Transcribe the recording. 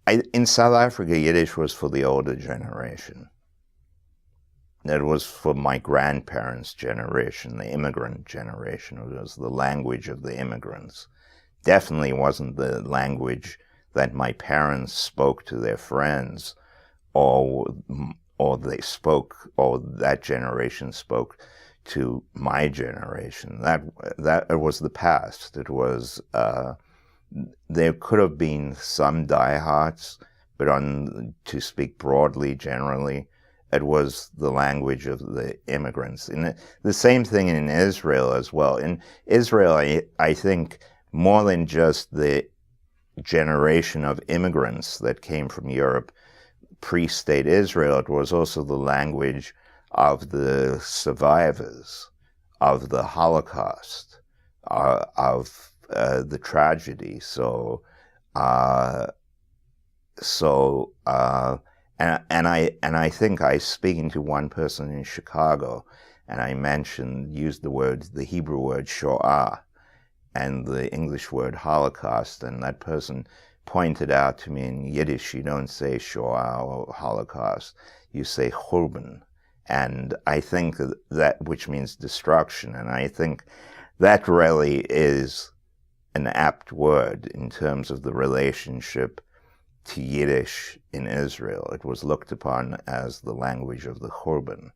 In South Africa, Yiddish was for the older generation. It was for my grandparents' generation, the immigrant generation. It was the language of the immigrants. Definitely wasn't the language that my parents spoke to their friends, or they spoke, or that generation spoke to my generation. That it was the past. It was there could have been some diehards, but to speak broadly, generally, it was the language of the immigrants. And the same thing in Israel as well. In Israel, I think more than just the generation of immigrants that came from Europe pre-state Israel, it was also the language of the survivors of the Holocaust, of the tragedy. And I think I was speaking to one person in Chicago, and I used the Hebrew word Shoah and the English word Holocaust, and that person pointed out to me in Yiddish, you don't say Shoah or Holocaust, you say Khurbn. And I think that, which means destruction, and I think that really is an apt word in terms of the relationship to Yiddish in Israel. It was looked upon as the language of the Khurbn.